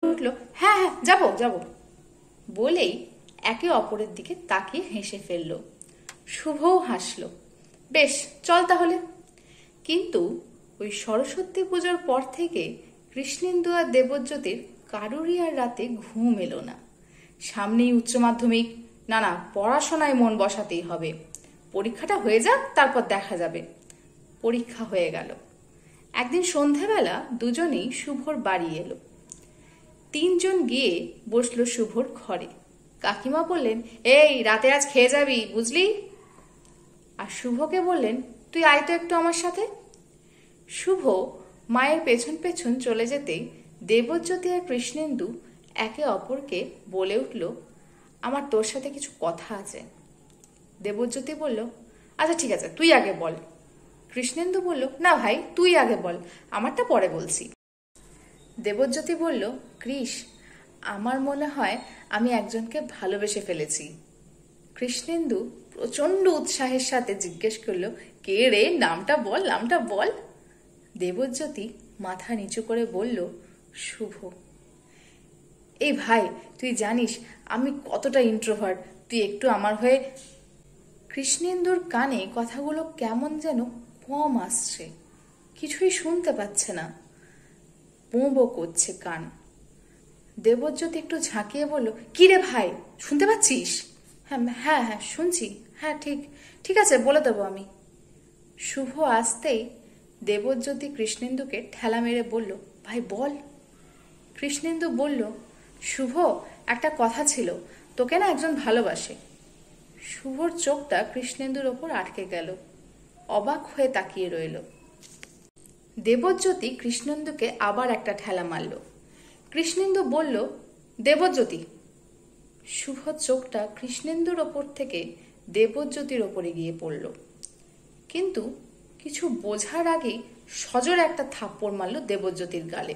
উঠলো, হ্যাঁ হ্যাঁ যাবো যাবো বলেই একে অপরের দিকে তাকিয়ে হেসে ফেলল। শুভও হাসল। বেশ, চল তাহলে। কিন্তু ওই সরস্বতী পুজোর পর থেকে কৃষ্ণেন্দু আর দেবজ্যোতির কারুরই আর রাতে ঘুম এলো না। সামনেই উচ্চ মাধ্যমিক, না না পড়াশোনায় মন বসাতেই হবে, পরীক্ষাটা হয়ে যাক তারপর দেখা যাবে। পরীক্ষা হয়ে গেল। একদিন সন্ধেবেলা দুজনেই শুভর বাড়ি এলো। তিনজন গিয়ে বসলো শুভর ঘরে। কাকিমা বললেন, এই রাতে আজ খেয়ে যাবি বুঝলি। আর শুভকে বললেন, তুই আয় তো একটু আমার সাথে। শুভ মায়ের পেছন পেছন চলে যেতেই দেবজ্যোতি আর কৃষ্ণেন্দু একে অপরকে বলে উঠল, আমার তোর সাথে কিছু কথা আছে। দেবজ্যোতি বলল, আচ্ছা ঠিক আছে তুই আগে বল। কৃষ্ণেন্দু বলল, না ভাই তুই আগে বল, আমারটা পরে বলছি। দেবজ্যোতি বলল, কৃষ, আমার মনে হয় আমি একজনকে ভালোবেসে ফেলেছি। কৃষ্ণেন্দু প্রচন্ড উৎসাহের সাথে জিজ্ঞেস করলো, কে রে, নামটা বল নামটা বল। দেবজ্যোতি মাথা নিচু করে বলল, শুভ। এই ভাই, তুই জানিস আমি কতটা ইন্ট্রোভার্ট, তুই একটু আমার হয়ে। কৃষ্ণেন্দুর কানে কথাগুলো কেমন যেন কম আসছে, কিছুই শুনতে পাচ্ছে না, বো বো করছে কান। দেবজ্যোতি একটু ঝাঁকিয়ে বলল, কি রে ভাই, শুনতে পাচ্ছিস? হ্যাঁ হ্যাঁ হ্যাঁ শুনছি, হ্যাঁ ঠিক ঠিক আছে বলে দেবো আমি। শুভ আসতেই দেবজ্যোতি কৃষ্ণেন্দুকে ঠেলা মেরে বলল, ভাই বল। কৃষ্ণেন্দু বলল, শুভ, একটা কথা ছিল, তোকে না একজন ভালোবাসে। শুভর চোখটা কৃষ্ণেন্দুর ওপর আটকে গেল, অবাক হয়ে তাকিয়ে রইল। দেবজ্যোতি কৃষ্ণেন্দুকে আবার একটা ঠেলা মারল। কৃষ্ণেন্দু বলল, দেবজ্যোতি। শুভ চোখটা কৃষ্ণেন্দুর ওপর থেকে দেবজ্যোতির ওপরে গিয়ে পড়ল, কিন্তু কিছু বোঝার আগেই সজোরে একটা থাপ্পড় মারল দেবজ্যোতির গালে।